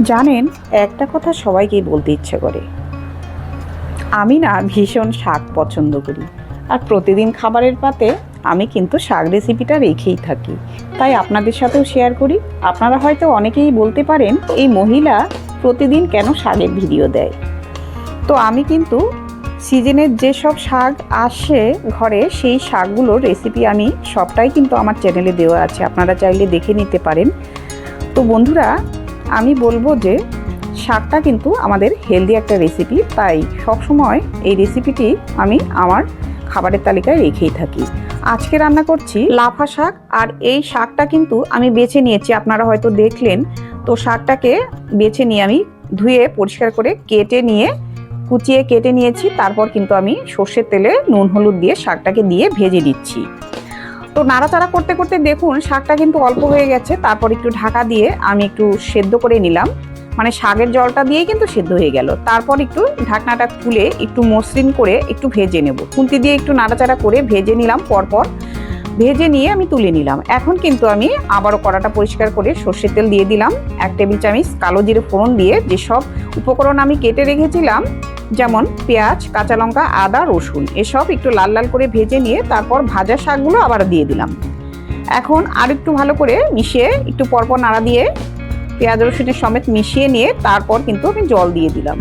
জানেন, একটা কথা সবাইকেই বলতে ইচ্ছে করে, আমি না ভীষণ শাক পছন্দ করি। আর প্রতিদিন খাবারের পাতে আমি কিন্তু শাক রেসিপিটা রেখেই থাকি। তাই আপনাদের সাথেও শেয়ার করি। আপনারা হয়তো অনেকেই বলতে পারেন, এই মহিলা প্রতিদিন কেন শাকের ভিডিও দেয়। তো আমি কিন্তু সিজনের যেসব শাক আসে ঘরে, সেই শাকগুলোর রেসিপি আমি সবটাই কিন্তু আমার চ্যানেলে দেওয়া আছে, আপনারা চাইলে দেখে নিতে পারেন। তো বন্ধুরা, আমি বলবো যে শাকটা কিন্তু আমাদের হেলদি একটা রেসিপি, তাই সবসময় এই রেসিপিটি আমি আমার খাবারের তালিকায় রেখেই থাকি। আজকে রান্না করছি লাফা শাক, আর এই শাকটা কিন্তু আমি বেছে নিয়েছি, আপনারা হয়তো দেখলেন। তো শাকটাকে বেছে নিয়ে আমি ধুয়ে পরিষ্কার করে কুচিয়ে কেটে নিয়েছি। তারপর কিন্তু আমি সর্ষের তেলে নুন হলুদ দিয়ে শাকটাকে দিয়ে ভেজে দিচ্ছি। তো নাড়াচাড়া করতে করতে দেখুন শাকটা কিন্তু অল্প হয়ে গেছে। তারপর একটু ঢাকা দিয়ে আমি একটু সেদ্ধ করে নিলাম, মানে শাকের জলটা দিয়ে কিন্তু সেদ্ধ হয়ে গেল। তারপর একটু ঢাকনাটা খুলে একটু মসৃণ করে একটু ভেজে নেব, খুন্তি দিয়ে একটু নাড়াচাড়া করে ভেজে নিলাম। পরপর ভেজে নিয়ে আমি তুলে নিলাম। এখন কিন্তু আমি আবারও কড়াটা পরিষ্কার করে সর্ষের তেল দিয়ে দিলাম, 1 টেবিল চামচ কালো জিরে ফোড়ন দিয়ে যেসব উপকরণ আমি কেটে রেখেছিলাম, যেমন পেঁয়াজ, কাঁচা লঙ্কা, আদা, রসুন, এসব একটু লাল লাল করে ভেজে নিয়ে তারপর ভাজা শাকগুলো আবার দিয়ে দিলাম। এখন আর একটু ভালো করে মিশিয়ে একটু পরপর নাড়া দিয়ে পেঁয়াজ রসুনের সমেত মিশিয়ে নিয়ে তারপর কিন্তু আমি জল দিয়ে দিলাম।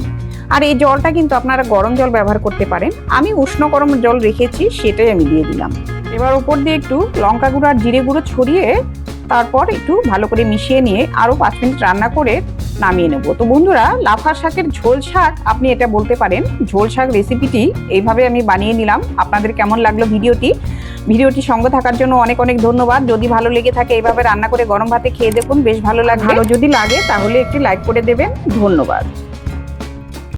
আর এই জলটা কিন্তু আপনারা গরম জল ব্যবহার করতে পারেন, আমি উষ্ণ গরম জল রেখেছি, সেটাই আমি দিয়ে দিলাম। এবার উপর দিয়ে একটু লঙ্কা গুঁড়ো আর জিরে গুঁড়ো ছড়িয়ে তারপর একটু ভালো করে মিশিয়ে নিয়ে আরও 5 মিনিট রান্না করে নামিয়ে নেব। তো বন্ধুরা, লাফা শাকের ঝোল শাক আপনি এটা বলতে পারেন। ঝোল শাক রেসিপিটি এইভাবে আমি বানিয়ে নিলাম। আপনাদের কেমন লাগলো ভিডিওটি সঙ্গে থাকার জন্য অনেক অনেক ধন্যবাদ। যদি ভালো লেগে থাকে এইভাবে রান্না করে গরম ভাতে খেয়ে দেখুন, বেশ ভালো লাগবে। যদি লাগে তাহলে একটি লাইক করে দেবেন। ধন্যবাদ।